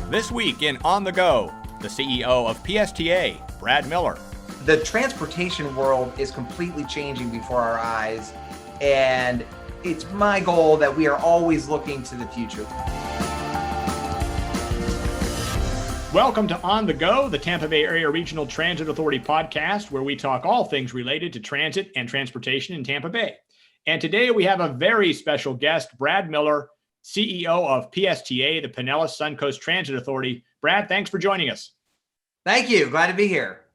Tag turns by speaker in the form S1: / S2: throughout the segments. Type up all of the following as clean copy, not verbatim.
S1: This week in On the Go, the CEO of PSTA, Brad Miller.
S2: The transportation world is completely changing before our eyes, and it's my goal that we are always looking to the future.
S1: Welcome to On the Go, the Tampa Bay Area Regional Transit Authority podcast, where we talk all things related to transit and transportation in Tampa Bay. And today we have a very special guest, Brad Miller, CEO of PSTA, the Pinellas Suncoast Transit Authority. Brad, thanks for joining us.
S2: Thank you. Glad to be here.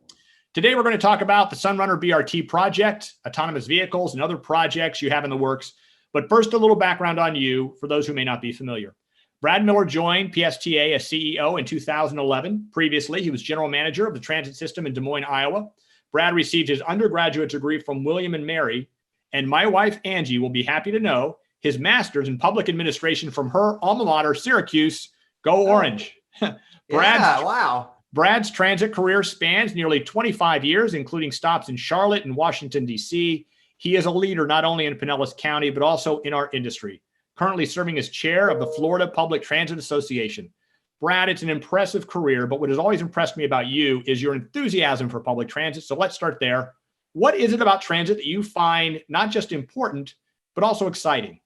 S1: Today we're going to talk about the SunRunner BRT project, autonomous vehicles, and other projects you have in the works. But first, a little background on you for those who may not be familiar. Brad Miller joined PSTA as CEO in 2011. Previously, he was general manager of the transit system in Des Moines, Iowa. Brad received his undergraduate degree from William & Mary, and my wife, Angie, will be happy to know his master's in public administration from her alma mater, Syracuse. Go Orange. Brad's transit career spans nearly 25 years, including stops in Charlotte and Washington, D.C. He is a leader not only in Pinellas County, but also in our industry, currently serving as chair of the Florida Public Transit Association. Brad, it's an impressive career, but what has always impressed me about you is your enthusiasm for public transit. So let's start there. What is it about transit that you find not just important, but also exciting?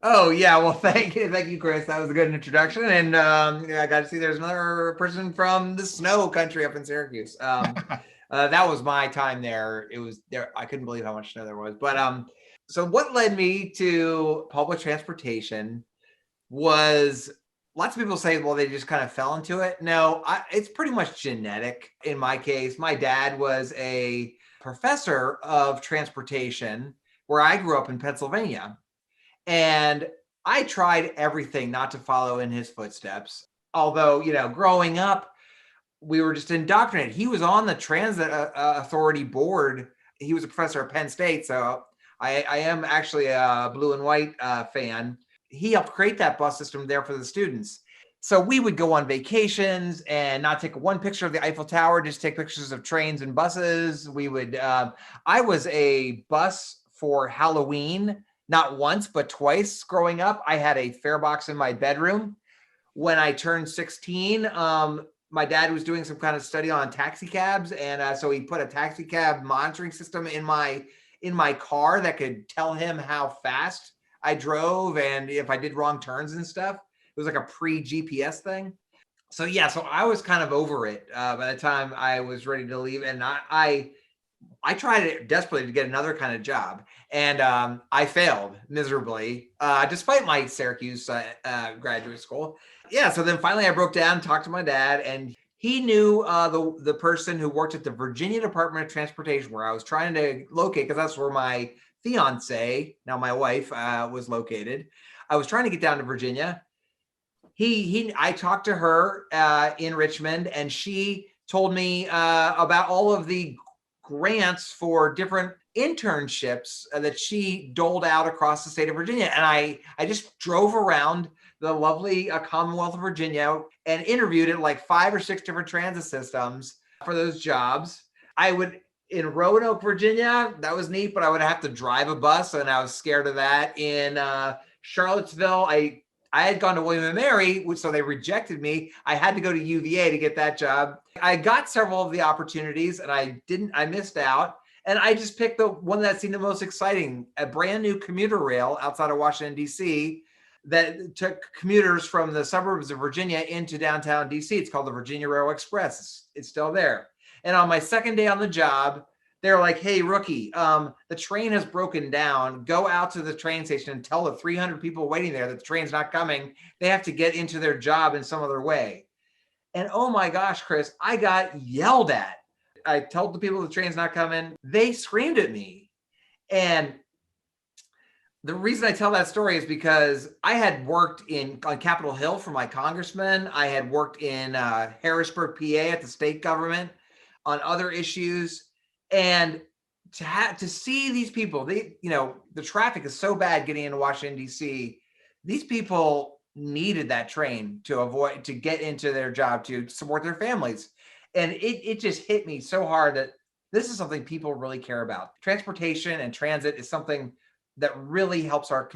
S2: Oh, yeah. Well, thank you, Chris. That was a good introduction. And I got to see there's another person from the snow country up in Syracuse. That was my time there. It was there. I couldn't believe how much snow there was. But so what led me to public transportation was lots of people say, well, they just kind of fell into it. No, it's pretty much genetic. In my case, my dad was a professor of transportation where I grew up in Pennsylvania. And I tried everything not to follow in his footsteps. Although, growing up, we were just indoctrinated. He was on the Transit Authority board. He was a professor at Penn State. So I am actually a blue and white fan. He helped create that bus system there for the students. So we would go on vacations and not take one picture of the Eiffel Tower, just take pictures of trains and buses. We would, I was a bus for Halloween. Not once, but twice growing up. I had a fare box in my bedroom. When I turned 16, my dad was doing some kind of study on taxi cabs. And so he put a taxi cab monitoring system in my car that could tell him how fast I drove and if I did wrong turns and stuff. It was like a pre-GPS thing. So yeah, so I was kind of over it by the time I was ready to leave. And I tried it desperately to get another kind of job, and I failed miserably, despite my Syracuse graduate school. Yeah, so then finally I broke down, talked to my dad, and he knew the person who worked at the Virginia Department of Transportation, where I was trying to locate, because that's where my fiance, now my wife, was located. I was trying to get down to Virginia. I talked to her in Richmond, and she told me about all of the grants for different internships that she doled out across the state of Virginia. And I just drove around the lovely Commonwealth of Virginia and interviewed at like 5 or 6 different transit systems for those jobs. I would, in Roanoke, Virginia, that was neat, but I would have to drive a bus, and I was scared of that. In Charlottesville, I had gone to William & Mary, so they rejected me. I had to go to UVA to get that job. I got several of the opportunities, and I missed out. And I just picked the one that seemed the most exciting, a brand new commuter rail outside of Washington, D.C. that took commuters from the suburbs of Virginia into downtown D.C. It's called the Virginia Rail Express. It's still there. And on my second day on the job, they're like, hey, rookie, the train has broken down. Go out to the train station and tell the 300 people waiting there that the train's not coming. They have to get into their job in some other way. And oh my gosh, Chris, I got yelled at. I told the people the train's not coming. They screamed at me. And the reason I tell that story is because I had worked on Capitol Hill for my congressman. I had worked in Harrisburg, PA at the state government on other issues. And to see these people, the traffic is so bad getting into Washington, D.C. These people needed that train to get into their job, to support their families. And it just hit me so hard that this is something people really care about. Transportation and transit is something that really helps our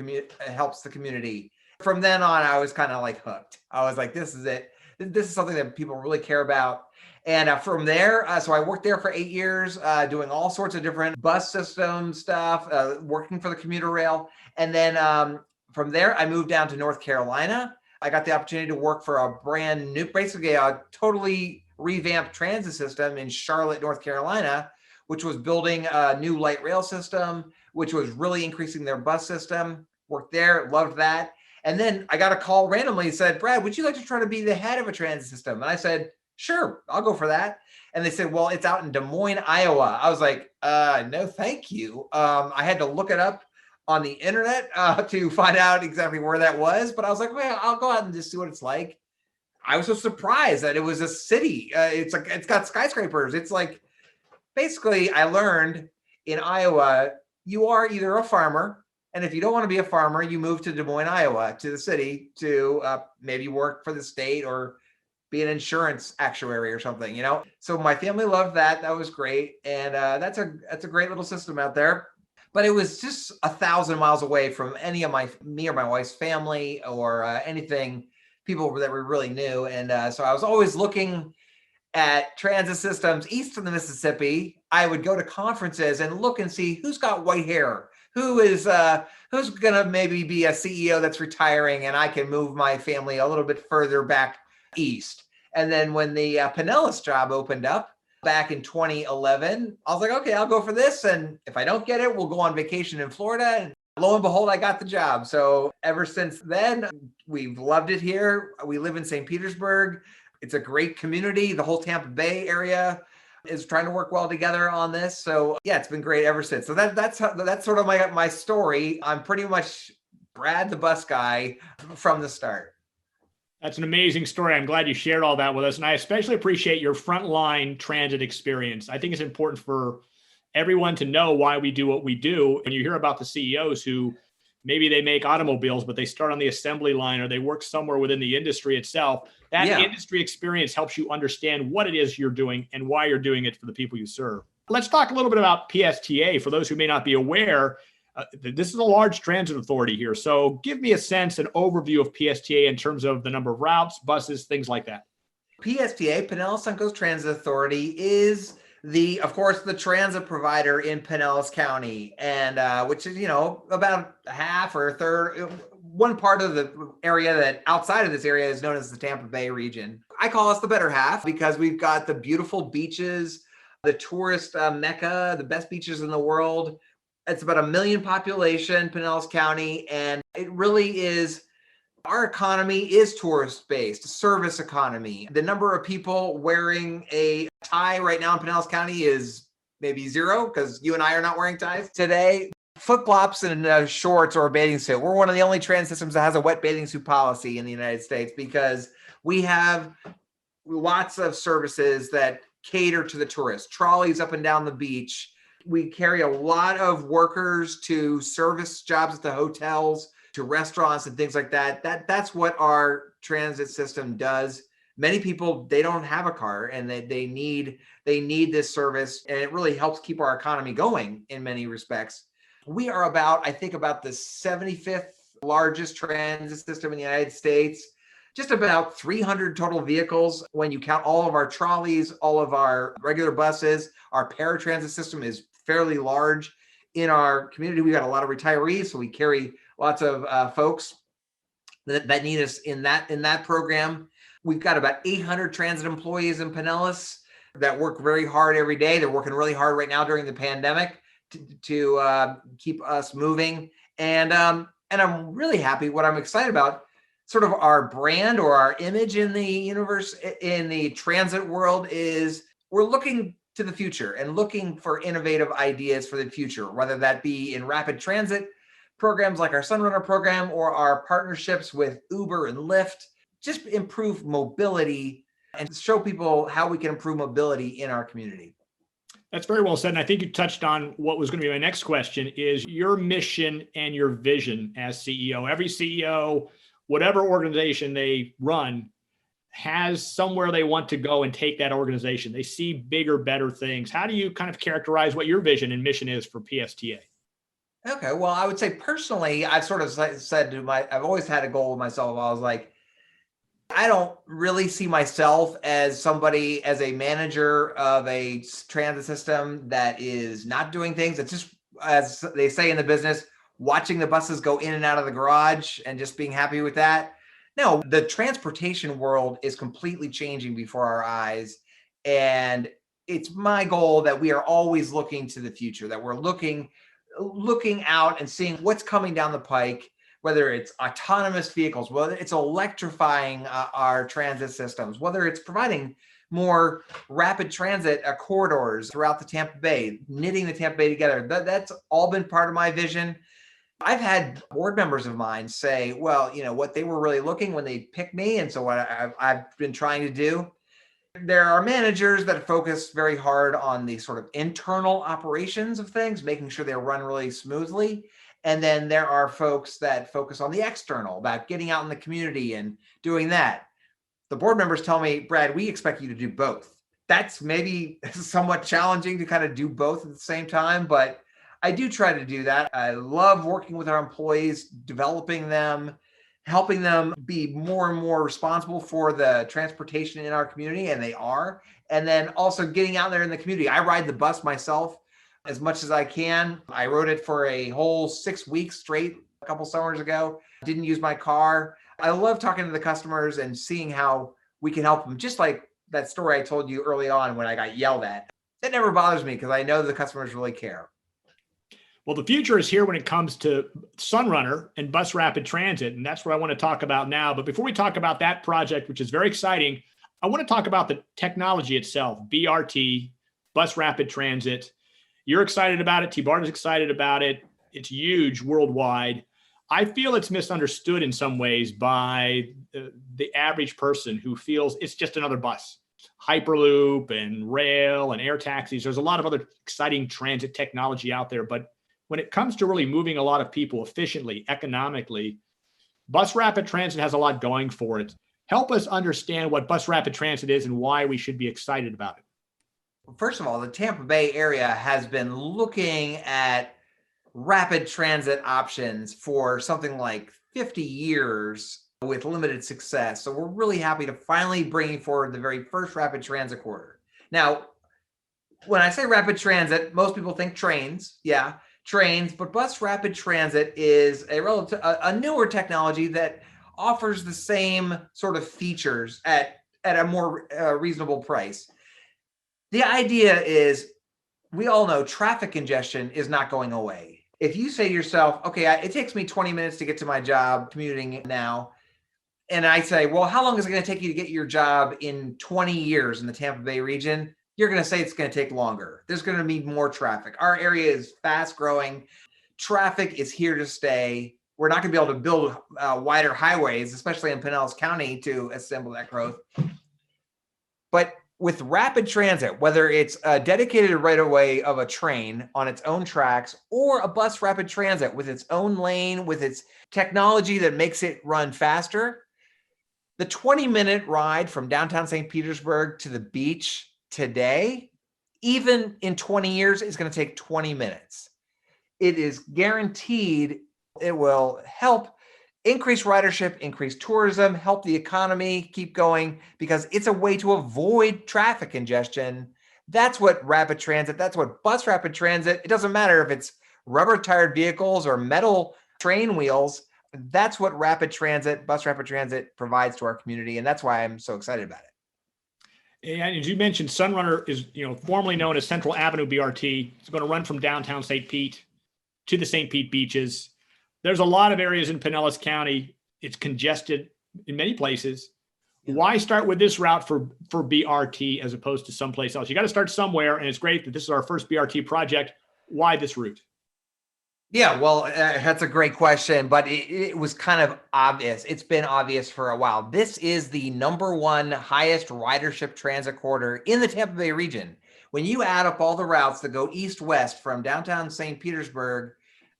S2: helps the community. From then on, I was kind of like hooked. I was like, this is it. This is something that people really care about. And from there, so I worked there for 8 years, doing all sorts of different bus system stuff, working for the commuter rail. And then from there, I moved down to North Carolina. I got the opportunity to work for a brand new, basically a totally revamped transit system in Charlotte, North Carolina, which was building a new light rail system, which was really increasing their bus system. Worked there, loved that. And then I got a call randomly and said, Brad, would you like to try to be the head of a transit system? And I said, sure, I'll go for that. And they said, well, it's out in Des Moines, Iowa. I was like, no, thank you. I had to look it up on the internet to find out exactly where that was. But I was like, well, I'll go out and just see what it's like. I was so surprised that it was a city. It's got skyscrapers. It's like, basically, I learned in Iowa, you are either a farmer, and if you don't want to be a farmer, you move to Des Moines, Iowa, to the city to maybe work for the state or be an insurance actuary or something, So my family loved that. That was great. And that's a great little system out there. But it was just 1,000 miles away from any of me or my wife's family or anything, people that we really knew. And so I was always looking at transit systems east of the Mississippi. I would go to conferences and look and see who's got white hair, who's gonna maybe be a CEO that's retiring, and I can move my family a little bit further back east. And then when the Pinellas job opened up back in 2011, I was like, okay, I'll go for this. And if I don't get it, we'll go on vacation in Florida. And lo and behold, I got the job. So ever since then, we've loved it here. We live in St. Petersburg. It's a great community. The whole Tampa Bay area is trying to work well together on this. So yeah, it's been great ever since. So that's sort of my story. I'm pretty much Brad the bus guy from the start.
S1: That's an amazing story. I'm glad you shared all that with us. And I especially appreciate your frontline transit experience. I think it's important for everyone to know why we do what we do. When you hear about the CEOs who maybe they make automobiles, but they start on the assembly line or they work somewhere within the industry itself, that industry experience helps you understand what it is you're doing and why you're doing it for the people you serve. Let's talk a little bit about PSTA. For those who may not be aware, this is a large transit authority here. So give me a sense, an overview of PSTA in terms of the number of routes, buses, things like that.
S2: PSTA, Pinellas Suncoast Transit Authority, is of course, the transit provider in Pinellas County, and which is, about half or a third, one part of the area that outside of this area is known as the Tampa Bay region. I call us the better half because we've got the beautiful beaches, the tourist mecca, the best beaches in the world. It's about 1 million population, Pinellas County, and it really is. Our economy is tourist-based, service economy. The number of people wearing a tie right now in Pinellas County is maybe zero because you and I are not wearing ties today. Flip-flops and shorts or a bathing suit. We're one of the only transit systems that has a wet bathing suit policy in the United States because we have lots of services that cater to the tourists. Trolleys up and down the beach. We carry a lot of workers to service jobs at the hotels, to restaurants and things like that. That's what our transit system does. Many people, they don't have a car and they need this service, and it really helps keep our economy going in many respects. We are about the 75th largest transit system in the United States. Just about 300 total vehicles when you count all of our trolleys, all of our regular buses. Our paratransit system is fairly large in our community. We got a lot of retirees, so we carry lots of folks that need us in that program. We've got about 800 transit employees in Pinellas that work very hard every day. They're working really hard right now during the pandemic to keep us moving. And I'm really happy. What I'm excited about, sort of our brand or our image in the universe, in the transit world, is we're looking to the future and looking for innovative ideas for the future, whether that be in rapid transit programs like our SunRunner program or our partnerships with Uber and Lyft. Just improve mobility and show people how we can improve mobility in our community.
S1: That's very well said. And I think you touched on what was going to be my next question, is your mission and your vision as CEO. Every CEO, whatever organization they run, has somewhere they want to go and take that organization. They see bigger, better things. How do you kind of characterize what your vision and mission is for PSTA?
S2: Okay, well, I would say personally, I've sort of said I've always had a goal with myself. I was like, I don't really see myself as somebody, as a manager of a transit system that is not doing things. It's just, as they say in the business, watching the buses go in and out of the garage and just being happy with that. No, the transportation world is completely changing before our eyes. And it's my goal that we are always looking to the future, that we're looking out and seeing what's coming down the pike, whether it's autonomous vehicles, whether it's electrifying our transit systems, whether it's providing more rapid transit corridors throughout the Tampa Bay, knitting the Tampa Bay together. That's all been part of my vision. I've had board members of mine say, well, what they were really looking when they picked me. And so what I've been trying to do, there are managers that focus very hard on the sort of internal operations of things, making sure they run really smoothly. And then there are folks that focus on the external, about getting out in the community and doing that. The board members tell me, Brad, we expect you to do both. That's maybe somewhat challenging to kind of do both at the same time, but I do try to do that. I love working with our employees, developing them, helping them be more and more responsible for the transportation in our community, and they are. And then also getting out there in the community. I ride the bus myself as much as I can. I rode it for a whole 6 weeks straight a couple summers ago. Didn't use my car. I love talking to the customers and seeing how we can help them. Just like that story I told you early on when I got yelled at. That never bothers me because I know the customers really care.
S1: Well, the future is here when it comes to SunRunner and bus rapid transit, and that's what I want to talk about now. But before we talk about that project, which is very exciting, I want to talk about the technology itself, BRT, bus rapid transit. You're excited about it. T-Bart is excited about it. It's huge worldwide. I feel it's misunderstood in some ways by the average person who feels it's just another bus. Hyperloop and rail and air taxis. There's a lot of other exciting transit technology out there, but when it comes to really moving a lot of people efficiently, economically, bus rapid transit has a lot going for it. Help us understand what bus rapid transit is and why we should be excited about it.
S2: First of all, the Tampa Bay area has been looking at rapid transit options for something like 50 years with limited success. So we're really happy to finally bring forward the very first rapid transit corridor. Now, when I say rapid transit, most people think trains. Yeah, trains, but bus rapid transit is a newer technology that offers the same sort of features at a more reasonable price. The idea is, we all know traffic congestion is not going away. If you say to yourself, okay, it takes me 20 minutes to get to my job commuting now, and I say, well, how long is it going to take you to get your job in 20 years in the Tampa Bay region? You're going to say it's going to take longer. There's going to be more traffic. Our area is fast growing. Traffic is here to stay. We're not going to be able to build wider highways, especially in Pinellas County, to assemble that growth. But with rapid transit, whether it's a dedicated right-of-way of a train on its own tracks or a bus rapid transit with its own lane, with its technology that makes it run faster, the 20-minute ride from downtown St. Petersburg to the beach today, even in 20 years, is going to take 20 minutes. It is guaranteed it will help increase ridership, increase tourism, help the economy keep going, because it's a way to avoid traffic congestion. That's what rapid transit, that's what bus rapid transit, it doesn't matter if it's rubber tired vehicles or metal train wheels. That's what rapid transit, bus rapid transit provides to our community. And that's why I'm so excited about it.
S1: And as you mentioned, SunRunner is, formerly known as Central Avenue BRT. It's going to run from downtown St. Pete to the St. Pete beaches. There's a lot of areas in Pinellas County. It's congested in many places. Yeah. Why start with this route for BRT as opposed to someplace else? You got to start somewhere, and it's great that this is our first BRT project. Why this route?
S2: Yeah, well, that's a great question, but it was kind of obvious. It's been obvious for a while. This is the #1 highest ridership transit corridor in the Tampa Bay region. When you add up all the routes that go east-west from downtown St. Petersburg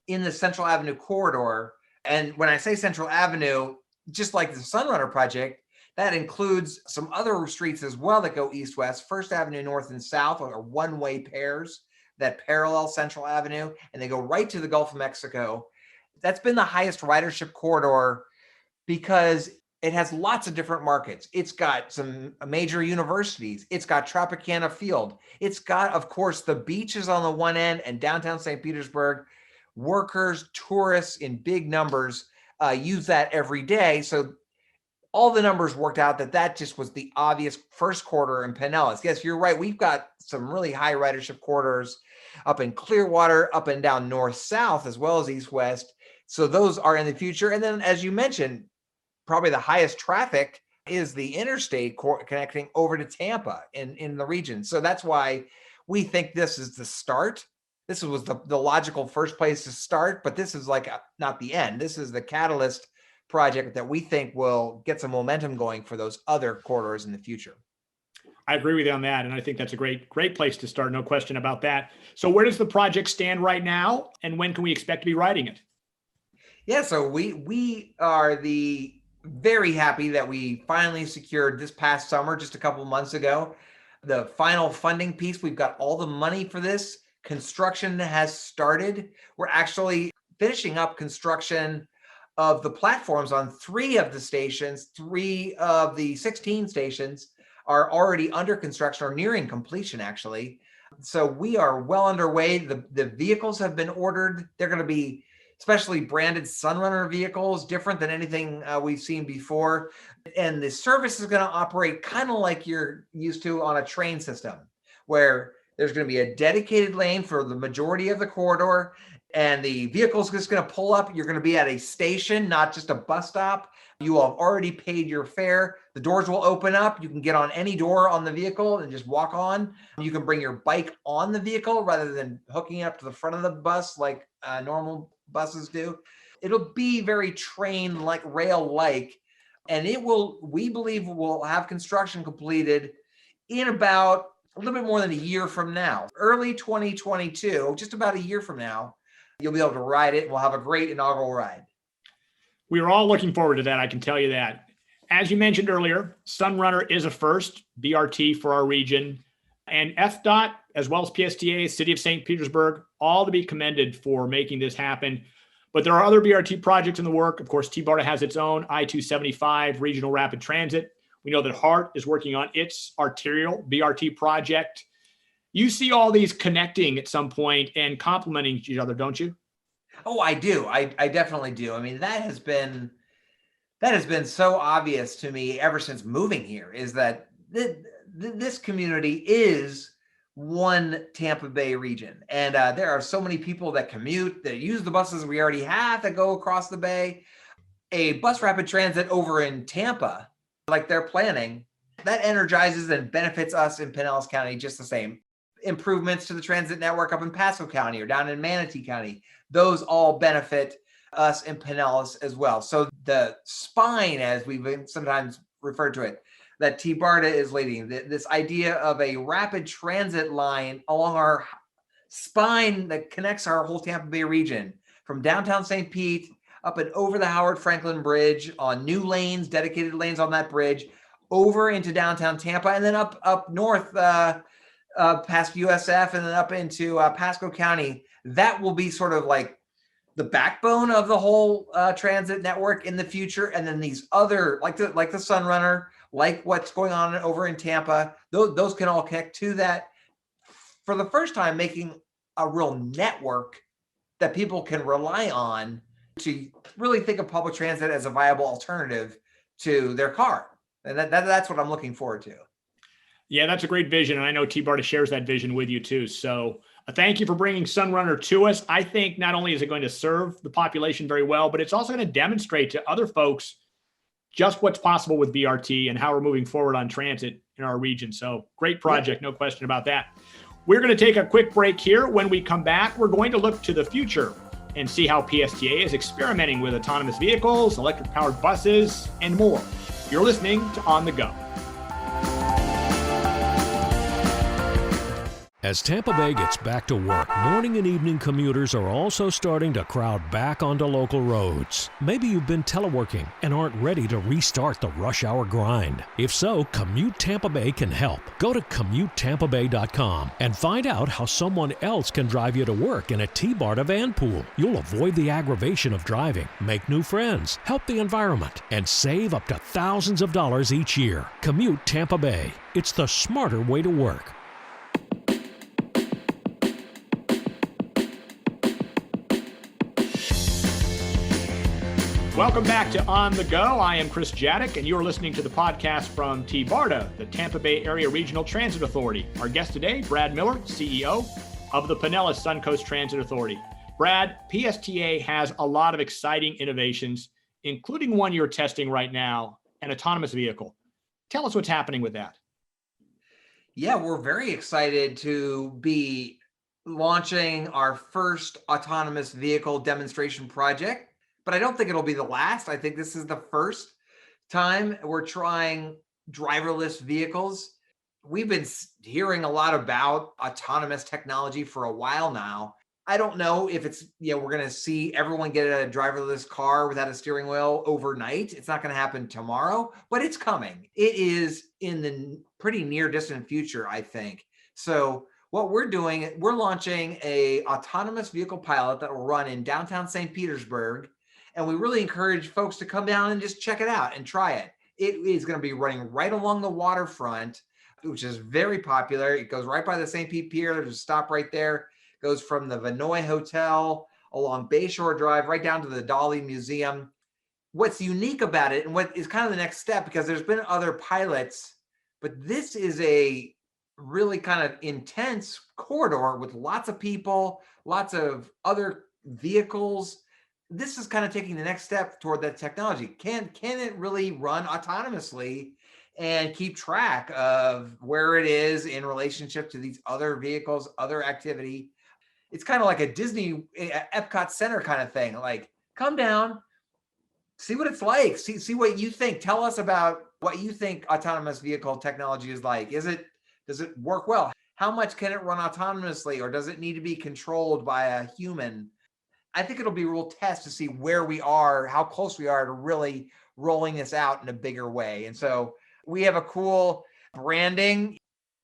S2: in the Central Avenue corridor, and when I say Central Avenue, just like the SunRunner project, that includes some other streets as well that go east-west. First Avenue North and South are one-way pairs that parallel Central Avenue, and they go right to the Gulf of Mexico. That's been the highest ridership corridor because It has lots of different markets. It's got some major universities. It's got Tropicana Field. It's got, of course, the beaches on the one end and downtown St. Petersburg. Workers, tourists in big numbers use that every day. So all the numbers worked out that just was the obvious first corridor in Pinellas. Yes, you're right. We've got some really high ridership corridors up in Clearwater, up and down north-south, as well as east-west. So those are in the future. And then, as you mentioned, probably the highest traffic is the interstate connecting over to Tampa in the region. So that's why we think this is the start. This was the logical first place to start, but this is like not the end. This is the catalyst project that we think will get some momentum going for those other corridors in the future.
S1: I agree with you on that. And I think that's a great place to start. No question about that. So where does the project stand right now? And when can we expect to be riding it?
S2: Yeah, so we are very happy that we finally secured this past summer, just a couple months ago, the final funding piece. We've got all the money for this. Construction has started. We're actually finishing up construction of the platforms on 3 of the stations. 3 of the 16 stations are already under construction or nearing completion, actually. So we are well underway. The vehicles have been ordered. They're going to be especially branded SunRunner vehicles, different than anything we've seen before. And the service is going to operate kind of like you're used to on a train system, where there's going to be a dedicated lane for the majority of the corridor, and the vehicle's just going to pull up. You're going to be at a station, not just a bus stop. You will have already paid your fare. The doors will open up. You can get on any door on the vehicle and just walk on. You can bring your bike on the vehicle rather than hooking up to the front of the bus like normal buses do. It'll be very train-like, rail-like, and we believe we'll have construction completed in about a little bit more than a year from now. Early 2022, just about a year from now, you'll be able to ride it. We'll have a great inaugural ride.
S1: We are all looking forward to that, I can tell you that. As you mentioned earlier, SunRunner is a first BRT for our region, and FDOT, as well as PSTA, City of St. Petersburg, all to be commended for making this happen. But there are other BRT projects in the work. Of course, T-BARTA has its own I-275 regional rapid transit. We know that HART is working on its arterial BRT project. You see all these connecting at some point and complementing each other, don't you?
S2: Oh, I do. I definitely do. I mean, that has been so obvious to me ever since moving here, is that this community is one Tampa Bay region. And there are so many people that commute, that use the buses we already have that go across the bay. A bus rapid transit over in Tampa, like they're planning, that energizes and benefits us in Pinellas County just the same. Improvements to the transit network up in Pasco County or down in Manatee County, those all benefit us in Pinellas as well. So the spine, as we've sometimes referred to it, that T-BARTA is leading, this idea of a rapid transit line along our spine that connects our whole Tampa Bay region, from downtown St. Pete up and over the Howard Franklin Bridge on new lanes, dedicated lanes on that bridge, over into downtown Tampa, and then up north past USF and then up into Pasco County. That will be sort of like the backbone of the whole transit network in the future. And then these other, like the SunRunner, like what's going on over in Tampa, those can all connect to that for the first time, making a real network that people can rely on to really think of public transit as a viable alternative to their car. And that's what I'm looking forward to.
S1: Yeah, that's a great vision. And I know T-BARTA shares that vision with you too. So thank you for bringing SunRunner to us. I think not only is it going to serve the population very well, but it's also going to demonstrate to other folks just what's possible with BRT and how we're moving forward on transit in our region. So great project, no question about that. We're going to take a quick break here. When we come back, we're going to look to the future and see how PSTA is experimenting with autonomous vehicles, electric-powered buses, and more. You're listening to On the Go.
S3: As Tampa Bay gets back to work, morning and evening commuters are also starting to crowd back onto local roads. Maybe you've been teleworking and aren't ready to restart the rush hour grind. If so, Commute Tampa Bay can help. Go to CommuteTampaBay.com and find out how someone else can drive you to work in a T-BARTA van pool. You'll avoid the aggravation of driving, make new friends, help the environment, and save up to thousands of dollars each year. Commute Tampa Bay. It's the smarter way to work.
S1: Welcome back to On the Go. I am Chris Jadek, and you're listening to the podcast from T-BARTA, the Tampa Bay Area Regional Transit Authority. Our guest today, Brad Miller, CEO of the Pinellas Suncoast Transit Authority. Brad, PSTA has a lot of exciting innovations, including one you're testing right now, an autonomous vehicle. Tell us what's happening with that.
S2: Yeah, we're very excited to be launching our first autonomous vehicle demonstration project. But I don't think it'll be the last. I think this is the first time we're trying driverless vehicles. We've been hearing a lot about autonomous technology for a while now. I don't know if it's, we're going to see everyone get a driverless car without a steering wheel overnight. It's not going to happen tomorrow, but it's coming. It is in the pretty near distant future, I think. So what we're doing, we're launching a autonomous vehicle pilot that will run in downtown St. Petersburg. And we really encourage folks to come down and just check it out and try it. It is going to be running right along the waterfront, which is very popular. It goes right by the St. Pete Pier. There's a stop right there. It goes from the Vinoy Hotel along Bayshore Drive right down to the Dali Museum. What's unique about it and what is kind of the next step, because there's been other pilots, but this is a really kind of intense corridor with lots of people, lots of other vehicles. This is kind of taking the next step toward that technology. Can it really run autonomously and keep track of where it is in relationship to these other vehicles, other activity? It's kind of like a Disney Epcot Center kind of thing. Like, come down, see what it's like, see what you think. Tell us about what you think autonomous vehicle technology is like. Does it work well? How much can it run autonomously, or does it need to be controlled by a human? I think it'll be a real test to see where we are, how close we are to really rolling this out in a bigger way. And so we have a cool branding.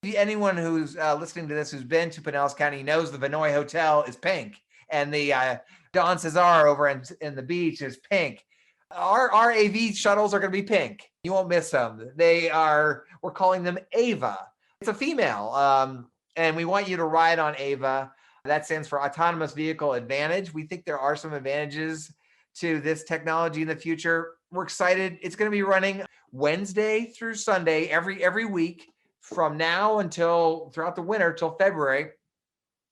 S2: Anyone who's listening to this who's been to Pinellas County knows the Vinoy Hotel is pink, and the Don Cesar over in the beach is pink. Our AV shuttles are going to be pink. You won't miss them. We're calling them Ava. It's a female, and we want you to ride on Ava. That stands for Autonomous Vehicle Advantage. We think there are some advantages to this technology in the future. We're excited. It's going to be running Wednesday through Sunday every week from now until throughout the winter till February,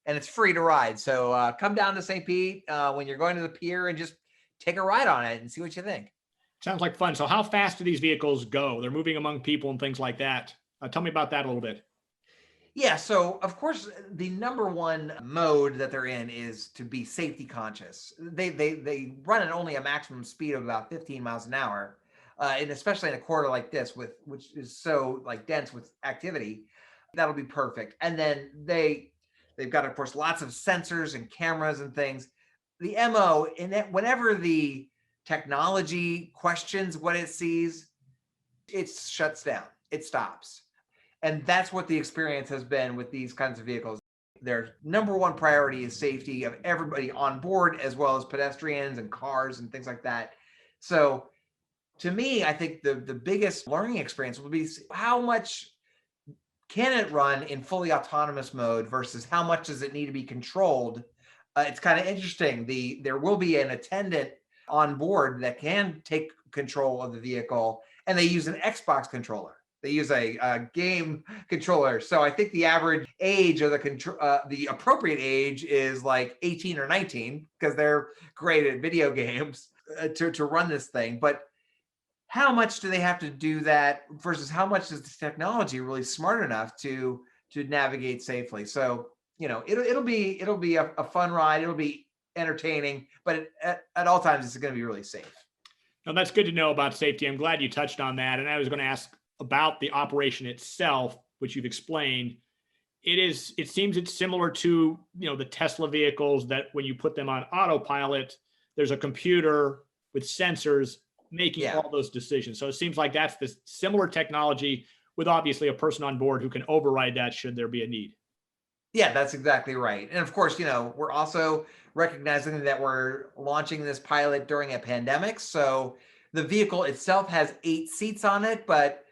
S2: and it's free to ride. So come down to St. Pete when you're going to the pier and just take a ride on it and see what you think.
S1: Sounds like fun. So how fast do these vehicles go? They're moving among people and things like that. Tell me about that a little bit.
S2: Yeah, so of course, the number one mode that they're in is to be safety conscious. They run at only a maximum speed of about 15 miles an hour, and especially in a corridor like this, which is so like dense with activity, that'll be perfect. And then they've got, of course, lots of sensors and cameras and things. The MO, in that whenever the technology questions what it sees, it shuts down, it stops. And that's what the experience has been with these kinds of vehicles. Their number one priority is safety of everybody on board, as well as pedestrians and cars and things like that. So to me, I think the biggest learning experience will be how much can it run in fully autonomous mode versus how much does it need to be controlled. It's kind of interesting. There will be an attendant on board that can take control of the vehicle, and they use an Xbox controller. They use a game controller. So I think the average age of the appropriate age is like 18 or 19, because they're great at video games to run this thing. But how much do they have to do that versus how much is the technology really smart enough to navigate safely? So, it'll be a fun ride. It'll be entertaining, but at all times, it's going to be really safe.
S1: No, that's good to know about safety. I'm glad you touched on that. And I was going to ask about the operation itself, which you've explained. It seems it's similar to, the Tesla vehicles, that when you put them on autopilot, there's a computer with sensors making
S2: Yeah.
S1: all those decisions. So it seems like that's the similar technology, with obviously a person on board who can override that should there be a need.
S2: Yeah, that's exactly right. And of course, we're also recognizing that we're launching this pilot during a pandemic. So the vehicle itself has 8 seats on it, but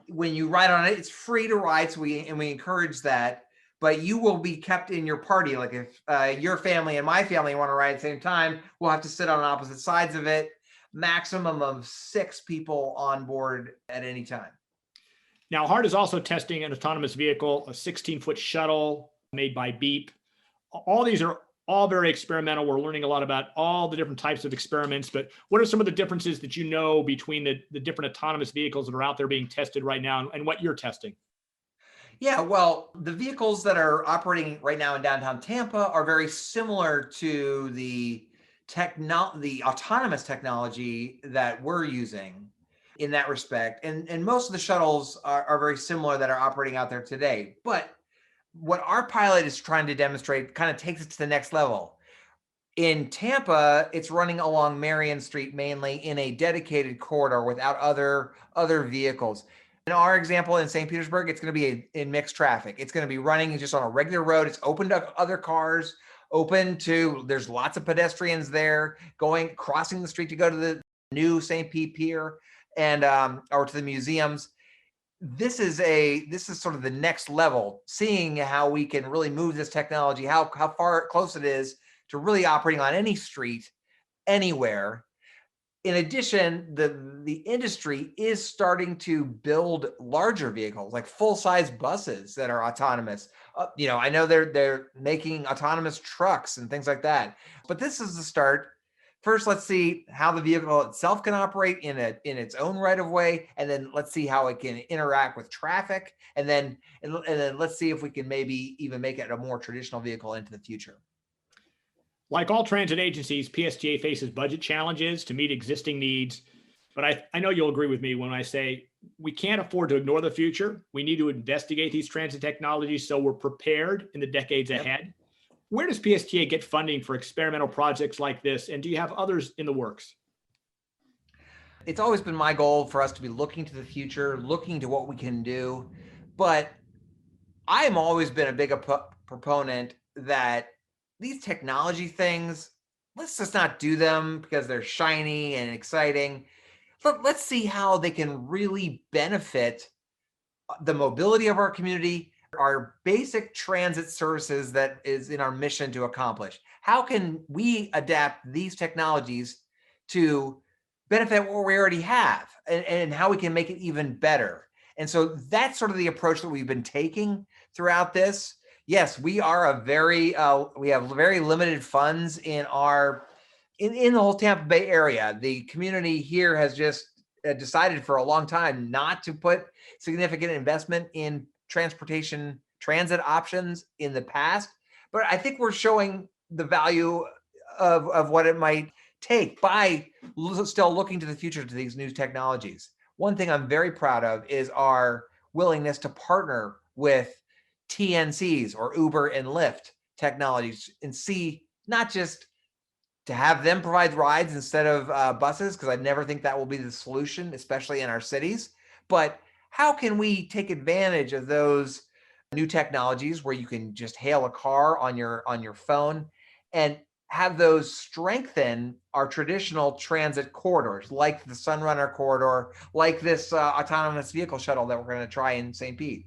S2: when you ride on it, it's free to ride. So we encourage that, but you will be kept in your party. Like if your family and my family want to ride at the same time, we'll have to sit on opposite sides of it. Maximum of 6 people on board at any time.
S1: Now, HART is also testing an autonomous vehicle, a 16-foot shuttle made by Beep. All these are all very experimental. We're learning a lot about all the different types of experiments, but what are some of the differences that you know between the different autonomous vehicles that are out there being tested right now, and what you're testing?
S2: Yeah, well, the vehicles that are operating right now in downtown Tampa are very similar to the autonomous technology that we're using in that respect. And most of the shuttles are very similar that are operating out there today. But what our pilot is trying to demonstrate kind of takes it to the next level. In Tampa, it's running along Marion Street mainly in a dedicated corridor without other vehicles. In our example in St. Petersburg, it's going to be in mixed traffic. It's going to be running just on a regular road. It's open to other cars, there's lots of pedestrians there crossing the street to go to the new St. Pete Pier and or to the museums. This is sort of the next level, seeing how we can really move this technology, how far close it is to really operating on any street, anywhere. In addition, the industry is starting to build larger vehicles, like full-size buses that are autonomous. I know they're making autonomous trucks and things like that. But this is the start. First, let's see how the vehicle itself can operate in its own right of way, and then let's see how it can interact with traffic, and then let's see if we can maybe even make it a more traditional vehicle into the future.
S1: Like all transit agencies, PSTA faces budget challenges to meet existing needs. But I know you'll agree with me when I say we can't afford to ignore the future. We need to investigate these transit technologies so we're prepared in the decades ahead. Where does PSTA get funding for experimental projects like this? And do you have others in the works?
S2: It's always been my goal for us to be looking to the future, looking to what we can do. But I've always been a big proponent that these technology things, let's just not do them because they're shiny and exciting. Let's see how they can really benefit the mobility of our community, our basic transit services that is in our mission to accomplish. How can we adapt these technologies to benefit what we already have, and how we can make it even better? And so that's sort of the approach that we've been taking throughout this. Yes, we are we have very limited funds in the whole Tampa Bay area. The community here has just decided for a long time not to put significant investment in transit options in the past. But I think we're showing the value of what it might take by still looking to the future to these new technologies. One thing I'm very proud of is our willingness to partner with TNCs or Uber and Lyft technologies, and see not just to have them provide rides instead of buses, because I never think that will be the solution, especially in our cities, but how can we take advantage of those new technologies where you can just hail a car on your phone and have those strengthen our traditional transit corridors, like the SunRunner corridor, like this autonomous vehicle shuttle that we're going to try in St. Pete.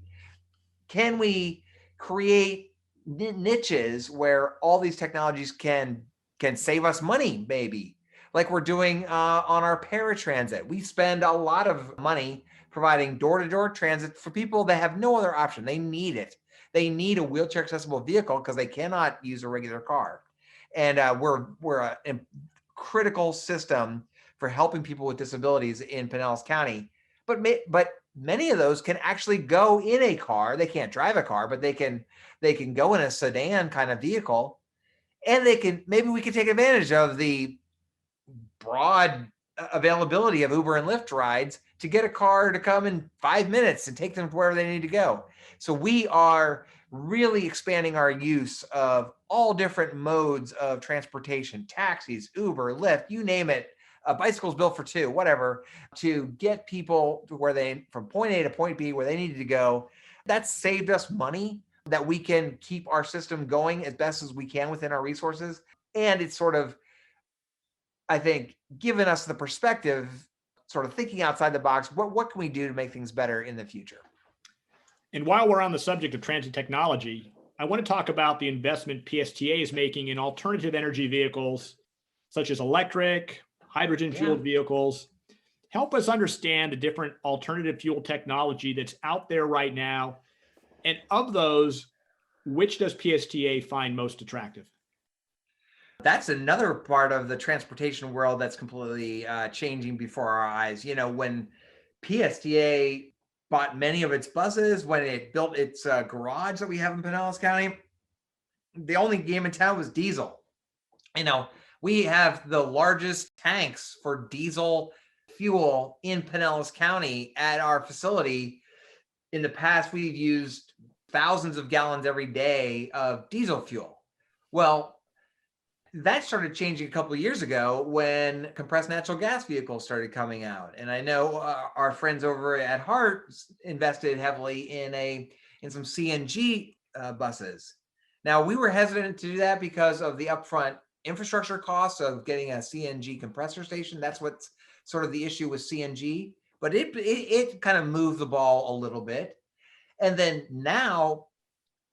S2: Can we create niches where all these technologies can save us money, maybe, like we're doing on our paratransit? We spend a lot of money providing door-to-door transit for people that have no other option. They need it. They need a wheelchair accessible vehicle because they cannot use a regular car. And we're a critical system for helping people with disabilities in Pinellas County. But many of those can actually go in a car. They can't drive a car, but they can go in a sedan kind of vehicle, and maybe we can take advantage of the broad availability of Uber and Lyft rides to get a car to come in 5 minutes and take them to wherever they need to go. So we are really expanding our use of all different modes of transportation, taxis, Uber, Lyft, you name it, bicycles built for two, whatever, to get people to where they, from point A to point B, where they needed to go. That's saved us money that we can keep our system going as best as we can within our resources. And it's sort of, I think, given us the perspective, sort of thinking outside the box, what can we do to make things better in the future?
S1: And while we're on the subject of transit technology, I want to talk about the investment PSTA is making in alternative energy vehicles, such as electric, hydrogen fueled vehicles. Help us understand the different alternative fuel technology that's out there right now. And of those, which does PSTA find most attractive?
S2: That's another part of the transportation world that's completely changing before our eyes. You know, when PSTA bought many of its buses, when it built its garage that we have in Pinellas County, the only game in town was diesel. You know, we have the largest tanks for diesel fuel in Pinellas County at our facility. In the past, we've used thousands of gallons every day of diesel fuel. Well, that started changing a couple of years ago when compressed natural gas vehicles started coming out. And I know our friends over at Hart invested heavily in some CNG buses. Now, we were hesitant to do that because of the upfront infrastructure costs of getting a CNG compressor station. That's what's sort of the issue with CNG. But it kind of moved the ball a little bit. And then now,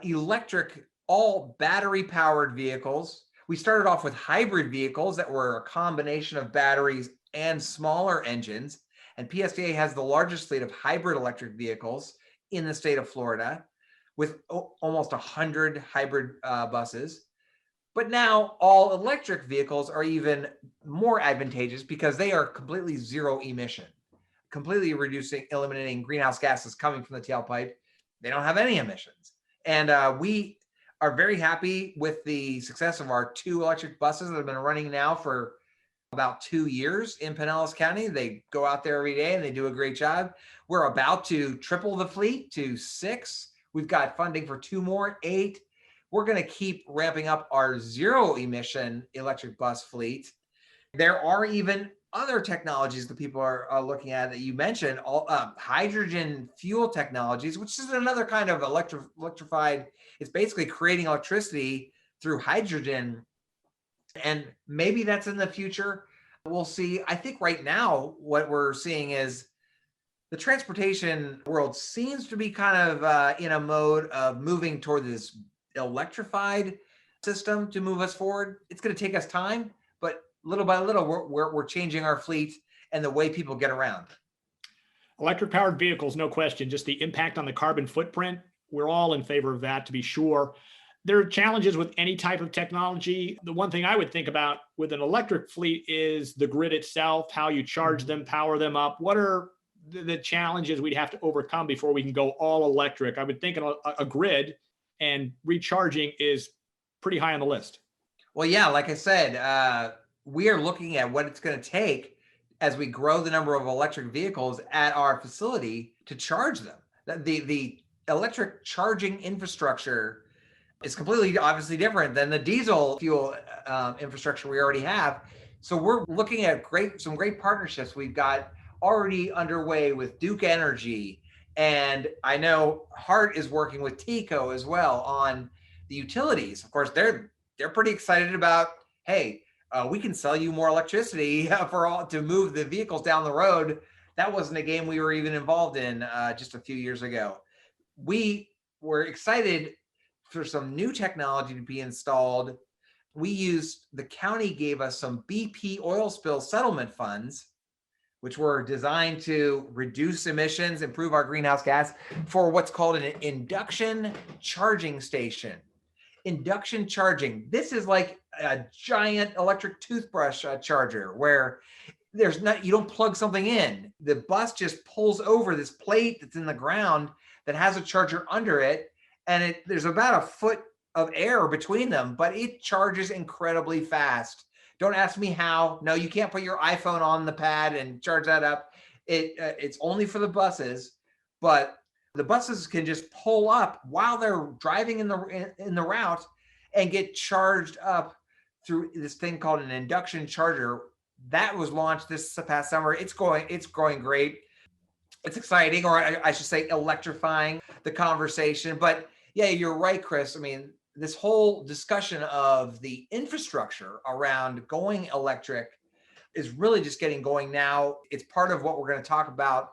S2: electric, all battery powered vehicles. We started off with hybrid vehicles that were a combination of batteries and smaller engines. And PSTA has the largest fleet of hybrid electric vehicles in the state of Florida with almost 100 hybrid buses. But now all electric vehicles are even more advantageous because they are completely zero emission, completely eliminating greenhouse gases coming from the tailpipe. They don't have any emissions. And we are very happy with the success of our 2 electric buses that have been running now for about 2 years in Pinellas County. They go out there every day and they do a great job. We're about to triple the fleet to 6. We've got funding for 2 more, 8. We're going to keep ramping up our zero emission electric bus fleet. There are even other technologies that people are looking at that you mentioned, hydrogen fuel technologies, which is another kind of electrified. It's basically creating electricity through hydrogen. And maybe that's in the future. We'll see. I think right now what we're seeing is the transportation world seems to be kind of in a mode of moving toward this electrified system to move us forward. It's going to take us time, but little by little, we're changing our fleet and the way people get around.
S1: Electric powered vehicles, no question, just the impact on the carbon footprint. We're all in favor of that, to be sure. There are challenges with any type of technology. The one thing I would think about with an electric fleet is the grid itself, how you charge them, power them up. What are the challenges we'd have to overcome before we can go all electric? I would think a grid and recharging is pretty high on the list.
S2: Well, yeah, like I said, we are looking at what it's going to take as we grow the number of electric vehicles at our facility to charge them. The electric charging infrastructure is completely obviously different than the diesel fuel infrastructure we already have. So we're looking at some great partnerships we've got already underway with Duke Energy. And I know Hart is working with TECO as well on the utilities. Of course, they're pretty excited about, hey, we can sell you more electricity to move the vehicles down the road. That wasn't a game we were even involved in just a few years ago. We were excited for some new technology to be installed. The county gave us some BP oil spill settlement funds, which were designed to reduce emissions, improve our greenhouse gas, for what's called an induction charging station. Induction charging. This is like a giant electric toothbrush charger where you don't plug something in. The bus just pulls over this plate that's in the ground that has a charger under it. And there's about a foot of air between them, but it charges incredibly fast. Don't ask me how. No, you can't put your iPhone on the pad and charge that up. It's only for the buses, but the buses can just pull up while they're driving in the route and get charged up through this thing called an induction charger that was launched this past summer. It's growing great. It's exciting, or I should say electrifying the conversation. But yeah, you're right, Chris. I mean, this whole discussion of the infrastructure around going electric is really just getting going now. It's part of what we're going to talk about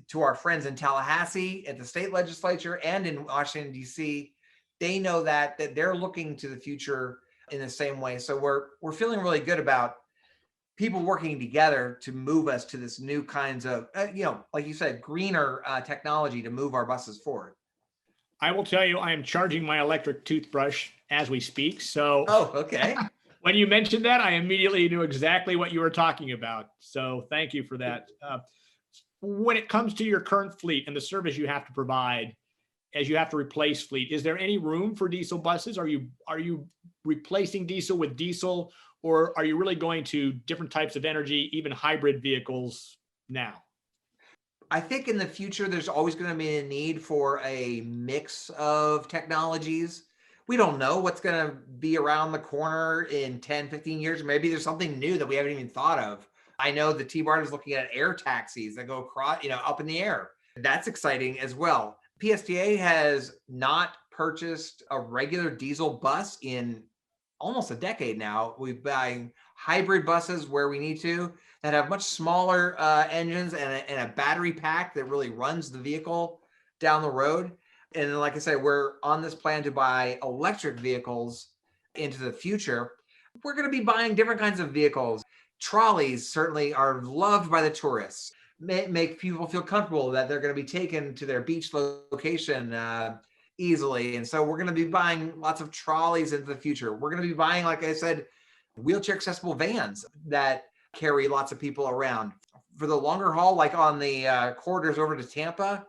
S2: to our friends in Tallahassee at the state legislature and in Washington, D.C. They know that they're looking to the future in the same way. So we're feeling really good about people working together to move us to this new kinds of, like you said, greener technology to move our buses forward.
S1: I will tell you, I am charging my electric toothbrush as we speak. So
S2: okay.
S1: When you mentioned that, I immediately knew exactly what you were talking about. So thank you for that. When it comes to your current fleet and the service you have to provide as you have to replace fleet, is there any room for diesel buses? Are you replacing diesel with diesel, or are you really going to different types of energy, even hybrid vehicles now?
S2: I think in the future, there's always going to be a need for a mix of technologies. We don't know what's going to be around the corner in 10, 15 years. Maybe there's something new that we haven't even thought of. I know the T-BART is looking at air taxis that go across, up in the air. That's exciting as well. PSTA has not purchased a regular diesel bus in almost a decade now. We're buying hybrid buses where we need to that have much smaller engines and a battery pack that really runs the vehicle down the road. And like I said, we're on this plan to buy electric vehicles into the future. We're going to be buying different kinds of vehicles. Trolleys certainly are loved by the tourists. Make people feel comfortable that they're going to be taken to their beach location easily. And so we're going to be buying lots of trolleys into the future. We're going to be buying, like I said, wheelchair accessible vans that carry lots of people around. For the longer haul, like on the corridors over to Tampa,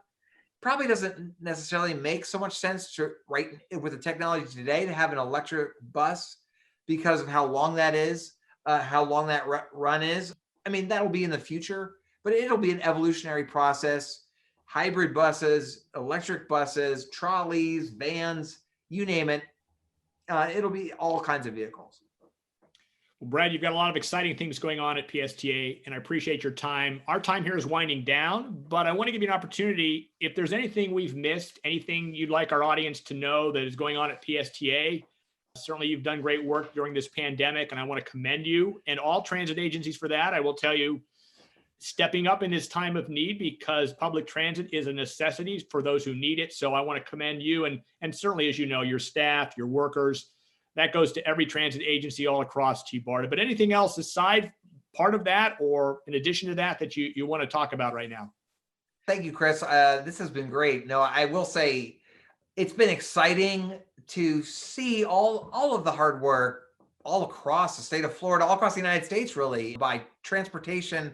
S2: probably doesn't necessarily make so much sense to, right, with the technology today, to have an electric bus because of how long that is, how long that run is. I mean, that'll be in the future, but it'll be an evolutionary process. Hybrid buses, electric buses, trolleys, vans, you name it. It'll be all kinds of vehicles.
S1: Well, Brad, you've got a lot of exciting things going on at PSTA, and I appreciate your time. Our time here is winding down, but I want to give you an opportunity. If there's anything we've missed, anything you'd like our audience to know that is going on at PSTA, certainly you've done great work during this pandemic, and I want to commend you and all transit agencies for that. I will tell you, stepping up in this time of need, because public transit is a necessity for those who need it. So I want to commend you and certainly, as you know, your staff, your workers. That goes to every transit agency all across T-BART. But anything else aside part of that, or in addition to that you want to talk about right now?
S2: Thank you, Chris. This has been great. No, I will say it's been exciting to see all of the hard work all across the state of Florida, all across the United States, really, by transportation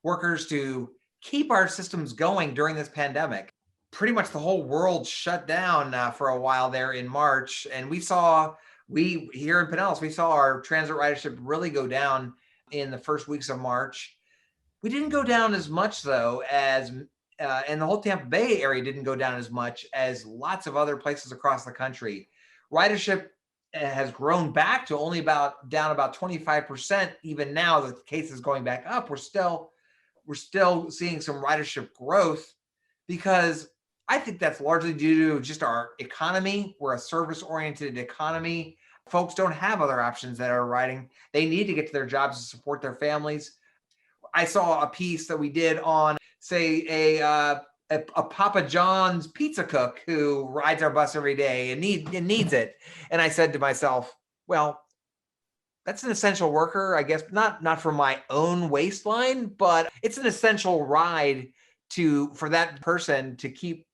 S2: workers to keep our systems going during this pandemic. Pretty much the whole world shut down for a while there in March. And we here in Pinellas, we saw our transit ridership really go down in the first weeks of March. We didn't go down as much though as, and the whole Tampa Bay area didn't go down as much as lots of other places across the country. Ridership has grown back to only down about 25%. Even now, the case is going back up. We're still seeing some ridership growth because I think that's largely due to just our economy. We're a service-oriented economy. Folks don't have other options that are riding. They need to get to their jobs to support their families. I saw a piece that we did on, say, a Papa John's pizza cook who rides our bus every day and needs it. And I said to myself, well, that's an essential worker, I guess, not for my own waistline, but it's an essential ride for that person to keep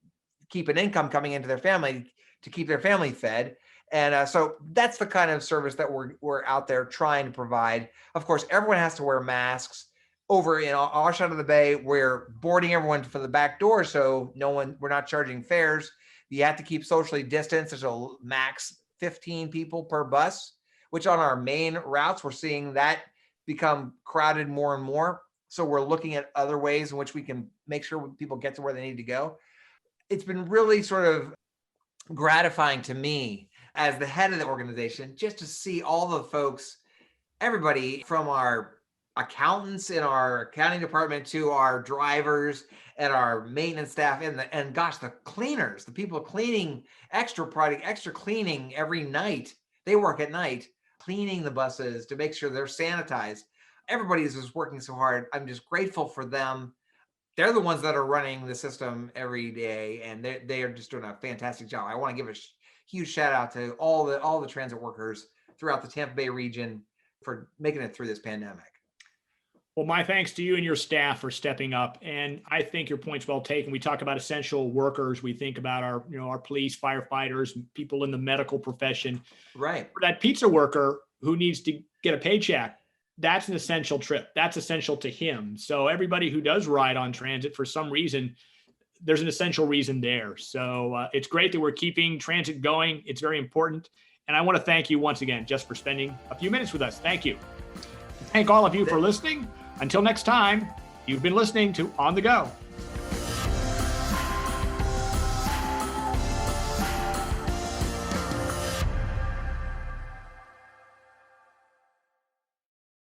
S2: an income coming into their family, to keep their family fed. And so that's the kind of service that we're out there trying to provide. Of course, everyone has to wear masks. Over in our side of the bay, we're boarding everyone for the back door, so we're not charging fares. You have to keep socially distanced. There's a max 15 people per bus, which on our main routes, we're seeing that become crowded more and more. So we're looking at other ways in which we can make sure people get to where they need to go. It's been really sort of gratifying to me as the head of the organization, just to see all the folks, everybody from our accountants in our accounting department to our drivers and our maintenance staff and gosh, the cleaners, the people cleaning extra cleaning every night. They work at night, cleaning the buses to make sure they're sanitized. Everybody is just working so hard. I'm just grateful for them. They're the ones that are running the system every day, and they are just doing a fantastic job. I want to give a huge shout out to all the transit workers throughout the Tampa Bay region for making it through this pandemic.
S1: Well, my thanks to you and your staff for stepping up. And I think your point's well taken. We talk about essential workers. We think about our police, firefighters, people in the medical profession.
S2: Right.
S1: For that pizza worker who needs to get a paycheck, that's an essential trip. That's essential to him. So everybody who does ride on transit for some reason, there's an essential reason there. So it's great that we're keeping transit going. It's very important. And I want to thank you once again just for spending a few minutes with us. Thank you. Thank all of you for listening. Until next time, you've been listening to On the Go.